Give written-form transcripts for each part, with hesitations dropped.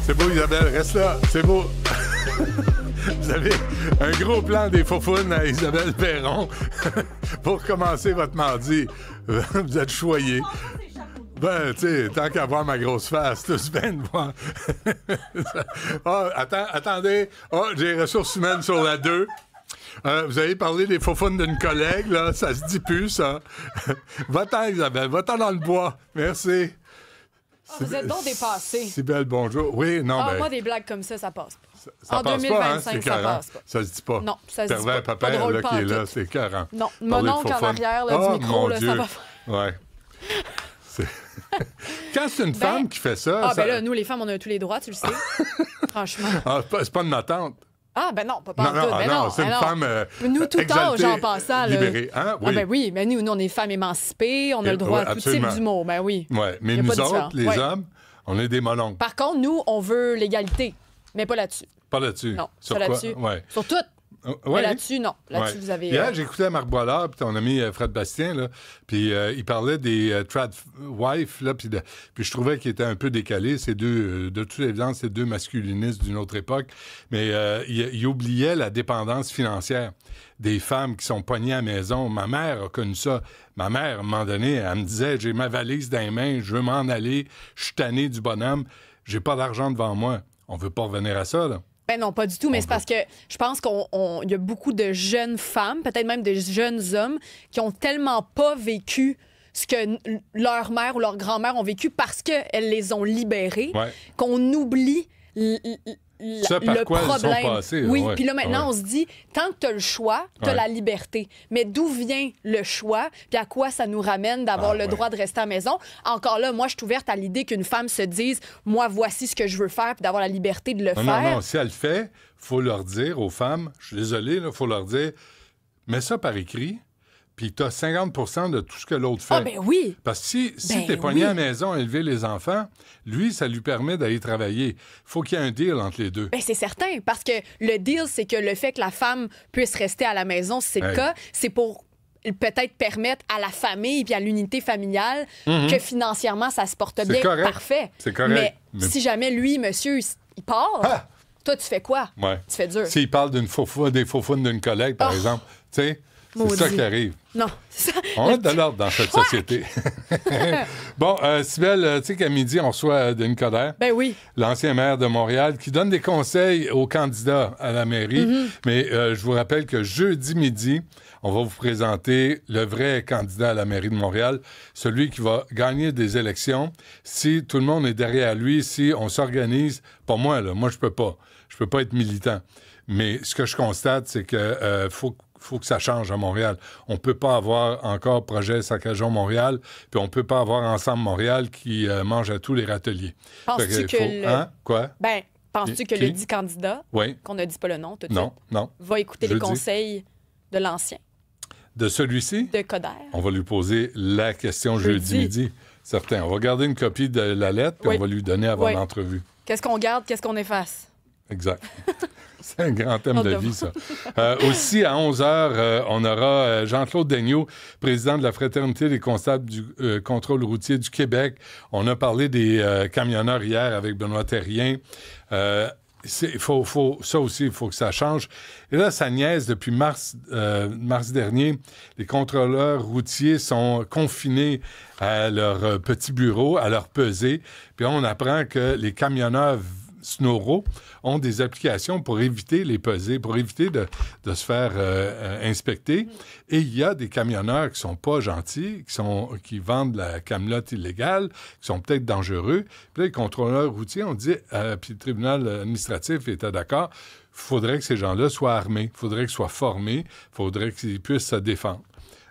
C'est beau, Isabelle, reste là. C'est beau. Vous avez un gros plan des faufounes à Isabelle Perron pour commencer votre mardi. Vous êtes choyés. Ben, tu sais, tant qu'à voir ma grosse face, tous bien de voir. Attendez. J'ai ressources humaines sur la 2. Vous avez parlé des faufounes d'une collègue, là. Ça se dit plus, ça. Va-t'en, Isabelle. Va-t'en dans le bois. Merci. Vous êtes donc dépassé. Sybelle, bonjour. Oui, non, moi, des blagues comme ça passe pas. Ça en passe 2025, pas, hein? C'est ça passe pas. Ça se dit pas. Non, ça se dit Pervers pas. papa, Drôle, là, qui est là, tout. c'est écœurant. Non, Parler mon de oncle en faufounes. arrière, là, du micro, mon là, Dieu. ça va faire. Ouais. Quand c'est une femme qui fait ça... ben là, nous, les femmes, on a tous les droits, tu le sais. Franchement. C'est pas de ma tante. Ah, ben non, pas Non, tout. Ben non, c'est une femme nous, tout âge, exaltée, en passant. libérée. Hein? Oui. Ah, ben oui, mais nous, on est femmes émancipées, on a le droit à tout type d'humour. Ben oui. Oui, mais nous autres, les hommes, on est des molonques. Par contre, nous, on veut l'égalité, mais pas là-dessus. Pas là-dessus. Non, sur pas quoi? là-dessus. Ouais. Sur tout. Mais là-dessus, non. Là-dessus, vous avez... Hier, j'écoutais Marc Boilard, puis ton ami Fred Bastien, là, puis il parlait des trad wife, là, puis je trouvais qu'il était un peu décalé. C'est deux, de toute évidence, c'est deux masculinistes d'une autre époque, mais il oubliait la dépendance financière des femmes qui sont pognées à la maison. Ma mère a connu ça. Ma mère, à un moment donné, elle me disait, j'ai ma valise dans les mains, je veux m'en aller, je suis tanné du bonhomme, j'ai pas d'argent devant moi. On veut pas revenir à ça, là. Ben non, pas du tout, mais c'est parce que je pense qu'il y a beaucoup de jeunes femmes, peut-être même de jeunes hommes, qui ont tellement pas vécu ce que leur mère ou leur grand-mère ont vécu parce qu'elles les ont libérés, qu'on oublie le problème. Passés, oui, puis là, maintenant, on se dit, tant que tu as le choix, tu as la liberté. Mais d'où vient le choix, puis à quoi ça nous ramène d'avoir le droit de rester à la maison? Encore là, moi, je suis ouverte à l'idée qu'une femme se dise, moi, voici ce que je veux faire, puis d'avoir la liberté de le faire. Non, si elle le fait, faut leur dire aux femmes, je suis désolé, il faut leur dire, mets ça par écrit, puis tu as 50 de tout ce que l'autre fait. Ah, ben oui! Parce que si t'es pogné à la maison à élever les enfants, lui, ça lui permet d'aller travailler. Faut qu'il y ait un deal entre les deux. Ben c'est certain, parce que le deal, c'est que le fait que la femme puisse rester à la maison, si c'est le cas, c'est pour peut-être permettre à la famille puis à l'unité familiale que financièrement, ça se porte bien. Correct. Parfait. C'est correct. Mais si jamais lui, monsieur, il part, toi, tu fais quoi? Ouais. Tu fais dur. S'il parle des faufounes d'une collègue, par exemple, tu sais... C'est ça qui arrive. Non, c'est ça. On a de l'ordre dans cette société. Bon, Cybelle, tu sais qu'à midi, on reçoit Denis Coderre, l'ancien maire de Montréal, qui donne des conseils aux candidats à la mairie. Mais je vous rappelle que jeudi midi, on va vous présenter le vrai candidat à la mairie de Montréal, celui qui va gagner des élections. Si tout le monde est derrière lui, si on s'organise, pas moi, là, moi je peux pas. Je peux pas être militant. Mais ce que je constate, c'est que faut que ça change à Montréal. On peut pas avoir encore projet Saccageon Montréal, puis on peut pas avoir Ensemble Montréal qui mange à tous les râteliers. Penses-tu que Hein? Quoi? Ben, penses-tu que le dit candidat, qu'on ne dit pas le nom tout de suite, va écouter les conseils de l'ancien? De celui-ci? De Coderre. On va lui poser la question jeudi midi. Certain. On va garder une copie de la lettre, puis on va lui donner avant l'entrevue. Qu'est-ce qu'on garde, qu'est-ce qu'on efface? Exact. C'est un grand thème de vie, ça. Aussi, à 11h, on aura Jean-Claude Daigneault, président de la Fraternité des constables du contrôle routier du Québec. On a parlé des camionneurs hier avec Benoît Terrien. Ça aussi, il faut que ça change. Et là, ça niaise depuis mars dernier. Les contrôleurs routiers sont confinés à leur petit bureau, à leur pesée. Puis on apprend que les camionneurs Snoro ont des applications pour éviter les pesées, pour éviter de se faire inspecter. Et il y a des camionneurs qui sont pas gentils, qui vendent de la camelote illégale, qui sont peut-être dangereux. Puis là, les contrôleurs routiers ont dit, puis le tribunal administratif était d'accord, il faudrait que ces gens-là soient armés, il faudrait qu'ils soient formés, il faudrait qu'ils puissent se défendre.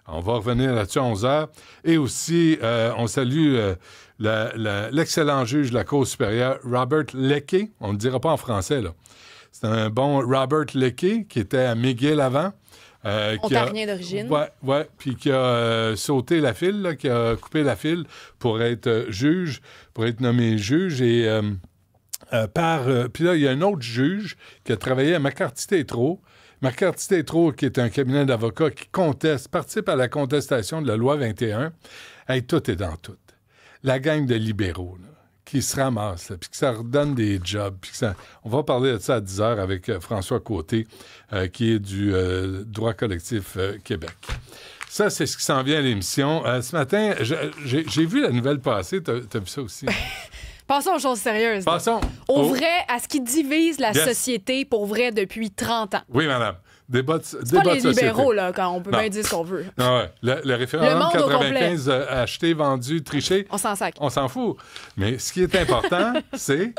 On va revenir là-dessus à 11h. Et aussi, on salue l'excellent juge de la Cour supérieure, Robert Leckie. On ne le dira pas en français, là. C'est un bon Robert Leckie qui était à McGill avant. Ontarien d'origine. Oui, puis qui a sauté la file, là, qui a coupé la file pour être juge, pour être nommé juge. Et puis là, il y a un autre juge qui a travaillé à McCarthy-Tétrault. McCarthy-Tétrault, qui est un cabinet d'avocats qui participe à la contestation de la loi 21. Hey, tout est dans tout. La gang de libéraux, là, qui se ramassent, puis que ça redonne des jobs. Puis que ça... On va parler de ça à 10 heures avec François Côté, qui est du droit collectif Québec. Ça, c'est ce qui s'en vient à l'émission. Ce matin, j'ai vu la nouvelle passer. T'as vu ça aussi? Passons aux choses sérieuses. Passons. Au vrai, à ce qui divise la société pour vrai depuis 30 ans. Oui, madame. Débat de c'est pas les libéraux, là, quand on peut bien dire ce qu'on veut. Non, ouais. Le référendum 95 acheté, vendu, triché. On s'en sac. On s'en fout. Mais ce qui est important, c'est...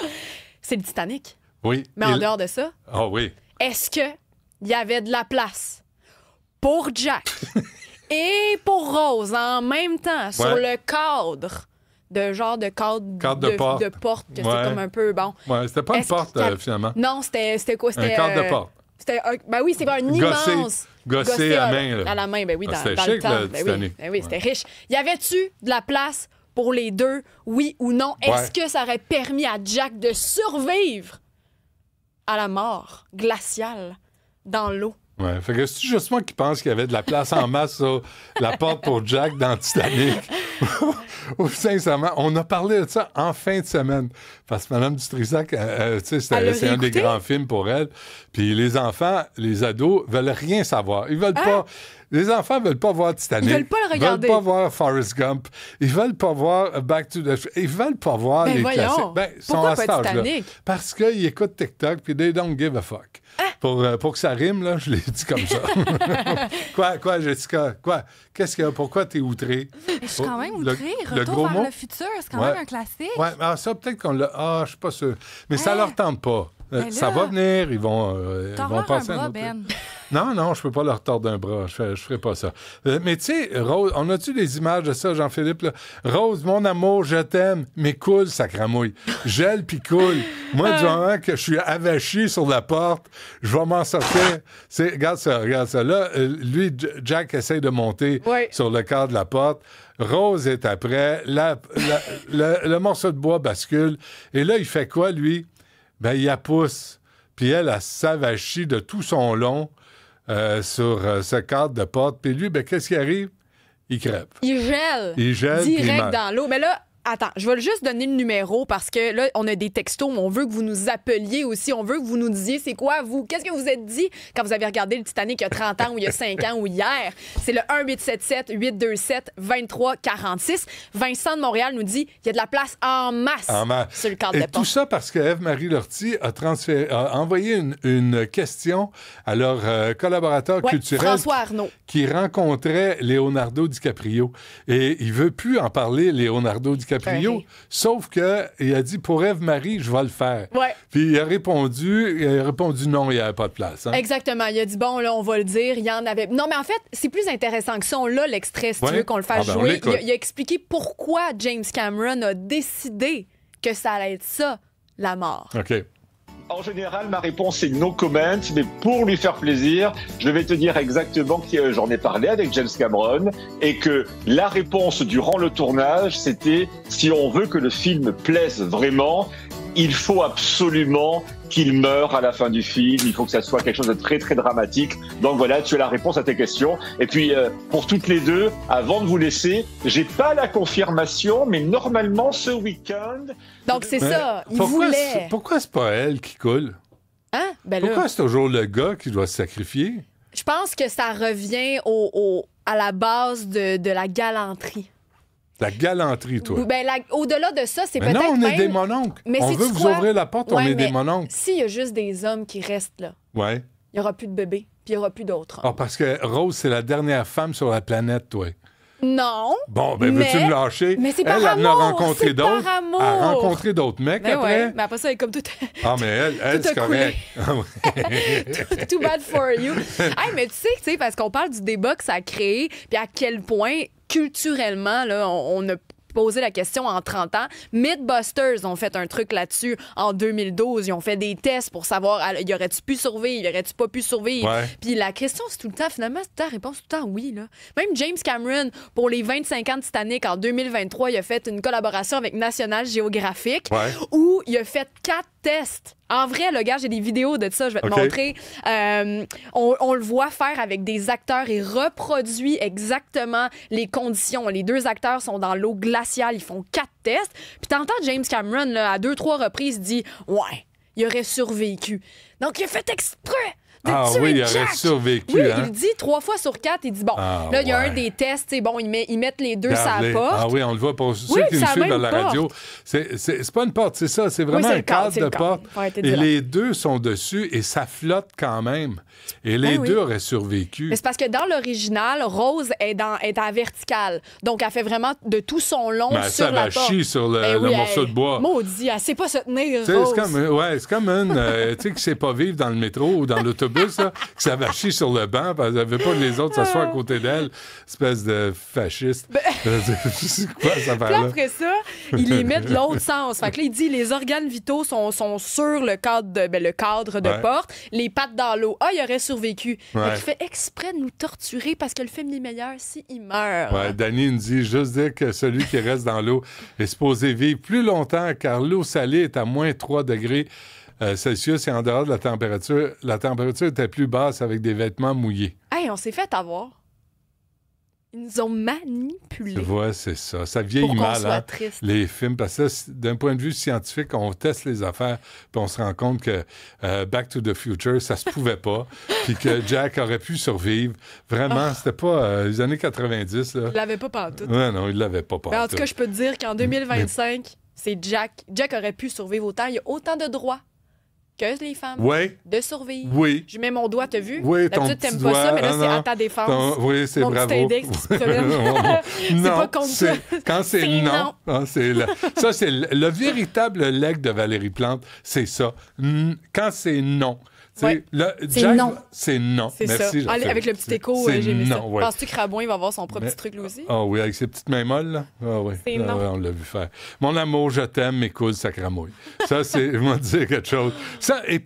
C'est le Titanic. Oui. Mais en dehors de ça... Ah oui. Est-ce qu'il y avait de la place pour Jack et pour Rose en même temps sur le cadre de cadre de porte que c'est comme un peu bon. Ouais, c'était pas une porte finalement. Non, c'était quoi? C'était un cadre de porte. Ben oui, c'est un immense... Gossé à main. Là. À la main, ben oui, dans chic, le temps. Le Titanic. Ben oui, c'était riche. Y avait-tu de la place pour les deux, oui ou non? Est-ce que ça aurait permis à Jack de survivre à la mort glaciale dans l'eau? Ouais, fait que c'est juste moi qui pense qu'il y avait de la place en masse sur la porte pour Jack dans Titanic. Sincèrement, on a parlé de ça en fin de semaine. Parce que Mme Dutrisac, c'est un des grands films pour elle. Puis les enfants, les ados, veulent rien savoir. Ils veulent pas... Les enfants veulent pas voir Titanic. Ils veulent pas le regarder. Ils veulent pas voir Forrest Gump. Ils veulent pas voir Back to the... Ils veulent pas voir les classiques. Ben, pourquoi pas Titanic? Parce qu'ils écoutent TikTok puis they don't give a fuck. Pour que ça rime, là, je l'ai dit comme ça. Quoi, Jessica? Quoi? Qu'est-ce qu'il y a? Pourquoi t'es outré? Je suis quand même outré. Retour vers le futur, c'est quand même un classique. Oui, mais ça, peut-être qu'on l'a... Ah, je suis pas sûr. Mais ça leur tente pas. Ça va venir, ils vont passer un autre... Non, je peux pas leur tordre un bras. Je ferai pas ça. Mais tu sais, Rose, on a-tu des images de ça, Jean-Philippe? Là? Rose, mon amour, je t'aime, mais coule, ça cramouille. Gèle puis coule. Moi, du moment que je suis avachi sur la porte, je vais m'en sortir. Regarde ça. Là, lui, Jack essaie de monter sur le cadre de la porte. Rose est après. Le morceau de bois bascule. Et là, il fait quoi, lui? Ben, il la pousse. Puis elle s'avachie de tout son long sur ce cadre de porte. Puis lui, ben, qu'est-ce qui arrive? Il crève. Il gèle. Direct dans l'eau. Mais là, attends, je vais juste donner le numéro parce que là, on a des textos, mais on veut que vous nous appeliez aussi. On veut que vous nous disiez c'est quoi, vous? Qu'est-ce que vous êtes dit quand vous avez regardé le Titanic il y a 30 ans ou il y a 5 ans ou hier? C'est le 1-877-827-2346. Vincent de Montréal nous dit il y a de la place en masse sur le cadre de porte. Tout ça parce que Ève-Marie Lortie a envoyé une question à leur collaborateur culturel François Arnaud, qui rencontrait Leonardo DiCaprio. Et il veut plus en parler, Leonardo DiCaprio. Sauf qu'il a dit, pour Ève-Marie, je vais le faire. Ouais. Puis il a répondu non, il n'y avait pas de place. Hein? Exactement. Il a dit, bon, là, on va le dire, il y en avait... Non, mais en fait, c'est plus intéressant que ça. On l'a, l'extrait, si tu veux qu'on le fasse jouer. Il a expliqué pourquoi James Cameron a décidé que ça allait être ça, la mort. OK. En général, ma réponse est no comment, mais pour lui faire plaisir, je vais te dire exactement que j'en ai parlé avec James Cameron et que la réponse durant le tournage, c'était si on veut que le film plaise vraiment, il faut absolument qu'il meure à la fin du film. Il faut que ça soit quelque chose de très, très dramatique. Donc voilà, tu as la réponse à tes questions. Et puis, pour toutes les deux, avant de vous laisser, j'ai pas la confirmation, mais normalement, ce week-end... Donc c'est ça, il voulait... Pourquoi c'est pas elle qui coule? Hein? Ben là... Pourquoi c'est toujours le gars qui doit se sacrifier? Je pense que ça revient à la base de la galanterie. La galanterie, toi. Ben, au-delà de ça, c'est peut-être non, on est même... des mononcles. Mais on veut vous ouvrir la porte, on est des mononcles. S'il y a juste des hommes qui restent là, il n'y aura plus de bébés, puis il n'y aura plus d'autres hommes. Ah, parce que Rose, c'est la dernière femme sur la planète, toi. Non. Bon, ben veux-tu me lâcher? Mais c'est par elle amour. Elle a rencontré d'autres. Par amour. Elle a rencontré d'autres mecs ben après. Ouais. Mais après ça, elle est comme tout... Ah, mais elle c'est correct. Too bad for you. Hey, mais tu sais, parce qu'on parle du débat que ça a créé, puis à quel point, culturellement, là, on a posé la question en 30 ans. Mythbusters ont fait un truc là-dessus en 2012. Ils ont fait des tests pour savoir y aurait-tu pu survivre, y aurait-tu pas pu survivre. Ouais. Puis la question, c'est tout le temps, finalement, c'est ta réponse tout le temps oui. Là. Même James Cameron, pour les 25 ans de Titanic, en 2023, il a fait une collaboration avec National Geographic où il a fait 4 test. En vrai, le gars, j'ai des vidéos de ça, je vais te montrer. On le voit faire avec des acteurs et reproduit exactement les conditions. Les 2 acteurs sont dans l'eau glaciale, ils font 4 tests. Puis t'entends James Cameron, là, à 2-3 reprises, dit « Ouais, il aurait survécu. » Donc, il a fait exprès il aurait survécu. Oui, il dit 3 fois sur 4, il dit, bon, là, il y a un des tests, c'est bon, ils mettent les 2 sur la porte. Ah oui, on le voit pour ceux qui nous suivent à la radio. C'est pas une porte, c'est ça, c'est vraiment un cadre de porte. Et les 2 sont dessus et ça flotte quand même. Et les 2 auraient survécu. Mais c'est parce que dans l'original, Rose est à verticale. Donc, elle fait vraiment de tout son long sur la porte. Ça va chier sur le morceau de bois. Maudit, elle sait pas se tenir, Rose. C'est comme une, tu sais, qui sait pas vivre dans le métro ou dans l'autobus. Là, que ça va chier sur le banc parce qu'elle ne veut pas que les autres s'assoient à côté d'elle. Espèce de fasciste. C'est quoi cette affaire-là? Puis après ça, il les met de l'autre sens. Fait que là, il dit les organes vitaux sont sur le cadre de porte, les pattes dans l'eau. Ah, il aurait survécu. Il fait exprès de nous torturer parce que le film est meilleur s'il meurt. Ouais, Danny nous dit juste dire que celui qui reste dans l'eau est supposé vivre plus longtemps car l'eau salée est à moins 3 degrés Celsius et en dehors de la température était plus basse avec des vêtements mouillés. Hey, on s'est fait avoir. Ils nous ont manipulés. Tu vois, c'est ça. Ça vieillit mal, les films. Parce que d'un point de vue scientifique, on teste les affaires puis on se rend compte que Back to the Future, ça se pouvait pas. Puis que Jack aurait pu survivre. Vraiment, c'était pas les années 90. Là. Il l'avait pas pantoute. Ouais, non, il l'avait pas pantoute. En tout cas, je peux te dire qu'en 2025, c'est Jack. Jack aurait pu survivre autant. Il y a autant de droits que les femmes de survivre. Oui. Je mets mon doigt, t'as vu? Oui, d'habitude, t'aimes pas ça, mais là, c'est à ta défense. Oui, c'est mon bravo. Petit index qui se promène. C'est pas contre ça. Quand c'est non. Ça, c'est le véritable leg de Valérie Plante, c'est ça. Quand c'est non. Ouais. Jack, c'est non. C'est merci, ça. Avec le petit écho, j'ai aimé ça. Penses-tu que Rabouin va avoir son propre petit truc, lui aussi? Ah oui, avec ses petites mains molles, là. Ah oui. C'est non. On l'a vu faire. Mon amour, je t'aime, mes couilles, ça cramouille. Ça, c'est, je vais te dire quelque chose. Ça, et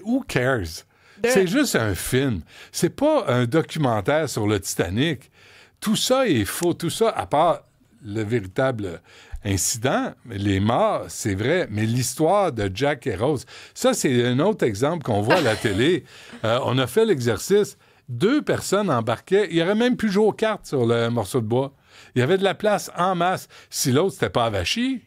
who cares? C'est juste un film. C'est pas un documentaire sur le Titanic. Tout ça est faux. Tout ça, à part le véritable incident, les morts, c'est vrai, mais l'histoire de Jack et Rose, ça, c'est un autre exemple qu'on voit à la télé. On a fait l'exercice. 2 personnes embarquaient. Il y aurait même pu jouer aux cartes sur le morceau de bois. Il y avait de la place en masse. Si l'autre, c'était pas avachi.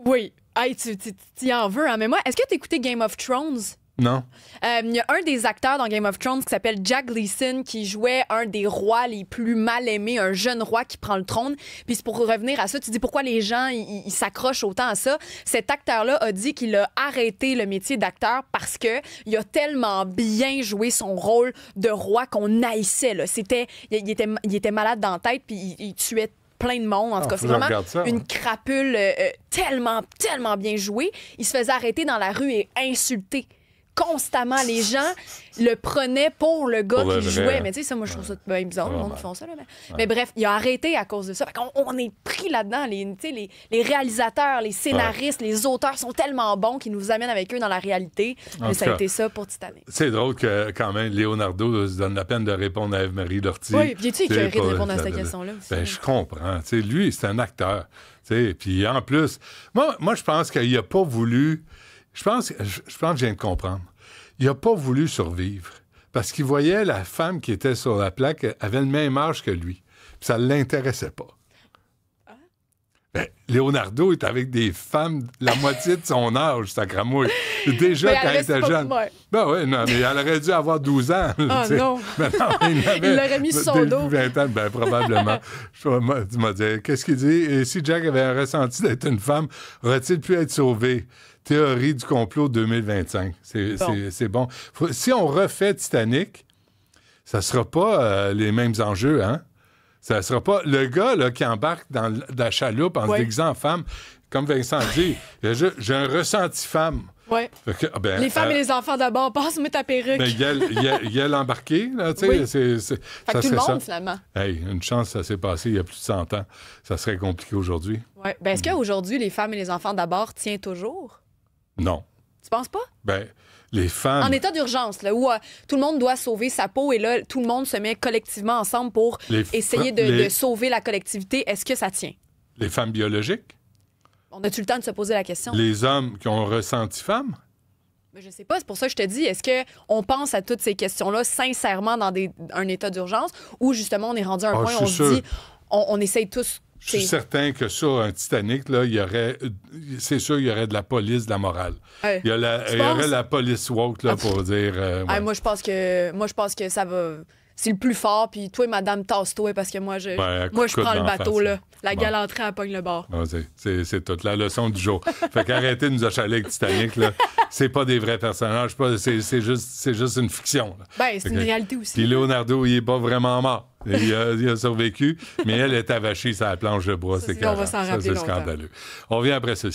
Oui. Hey, tu y en veux, hein? Mais moi, est-ce que tu as écouté Game of Thrones? Non. Il y a un des acteurs dans Game of Thrones qui s'appelle Jack Gleeson qui jouait un des rois les plus mal aimés, un jeune roi qui prend le trône. Puis c'est pour revenir à ça, tu dis pourquoi les gens ils s'accrochent autant à ça. Cet acteur-là a dit qu'il a arrêté le métier d'acteur parce que il a tellement bien joué son rôle de roi qu'on haïssait. Là. Il était malade dans la tête puis il tuait plein de monde. En tout cas, c'est vraiment une crapule tellement bien jouée. Il se faisait arrêter dans la rue et insulter constamment. Les gens le prenaient pour le gars qui jouait. Mais tu sais, ça, moi, je trouve ça bizarre, le monde qui font ça. Là, mais bref, il a arrêté à cause de ça. Fait on est pris là-dedans. Les réalisateurs, les scénaristes, les auteurs sont tellement bons qu'ils nous amènent avec eux dans la réalité. Mais ça a été ça pour Titanic. C'est drôle que, quand même, Leonardo se donne la peine de répondre à Eve-Marie Lortie. Oui, puis tu écœuré de répondre à cette question-là aussi. Ben, je comprends. T'sais, lui, c'est un acteur. Puis en plus, moi, je pense qu'il n'a pas voulu... Je pense que je viens de comprendre. Il n'a pas voulu survivre parce qu'il voyait la femme qui était sur la plaque avait le même âge que lui. Puis ça ne l'intéressait pas. Ben, Leonardo est avec des femmes la moitié de son âge, ça cramouille. Déjà, quand il était jeune. Ben oui, non, mais elle aurait dû avoir 12 ans. Ah non. Ben non, il l'aurait mis sur son dos. 20 ans, ben probablement. Tu m'as dit, qu'est-ce qu'il dit? Et si Jack avait un ressenti d'être une femme, aurait-il pu être sauvé? Théorie du complot 2025. C'est bon. Si on refait Titanic, ça ne sera pas les mêmes enjeux, hein? Ça ne sera pas... Le gars là, qui embarque dans la chaloupe en se déguisant en femme, comme Vincent dit, j'ai un ressenti femme. Oui. Les femmes et les enfants d'abord, passe-moi ta perruque. Ben, il y a l'embarqué, là, tu sais. Fait que tout le monde, finalement. Hey, une chance, ça s'est passé il y a plus de 100 ans. Ça serait compliqué aujourd'hui. Oui. Ben, est-ce qu'aujourd'hui, les femmes et les enfants d'abord tient toujours? Non. Tu penses pas? Ben, les femmes... En état d'urgence, là, où tout le monde doit sauver sa peau et là, tout le monde se met collectivement ensemble pour essayer de sauver la collectivité. Est-ce que ça tient? Les femmes biologiques? On a-tu le temps de se poser la question? Les hommes qui ont ressenti femme? Mais je sais pas, c'est pour ça que je te dis, est-ce qu'on pense à toutes ces questions-là sincèrement dans un état d'urgence ou justement on est rendu à un point où on se dit, on essaye tous... Je suis certain que sur un Titanic, là, c'est sûr, il y aurait de la police, de la morale. Il y aurait la police woke là, pour dire... Moi, je pense que ça va... C'est le plus fort, puis toi, madame, tasse-toi, parce que moi, je prends le bateau, là. La galanterie, elle pogne le bord. C'est toute la leçon du jour. Fait qu'arrêtez de nous achaler avec Titanic, là. C'est pas des vrais personnages, c'est juste une fiction. Là. Ben, c'est une réalité aussi. Puis Leonardo, il est pas vraiment mort. Il a survécu, mais elle est avachée sur la planche de bois. C'est scandaleux. On revient après ceci.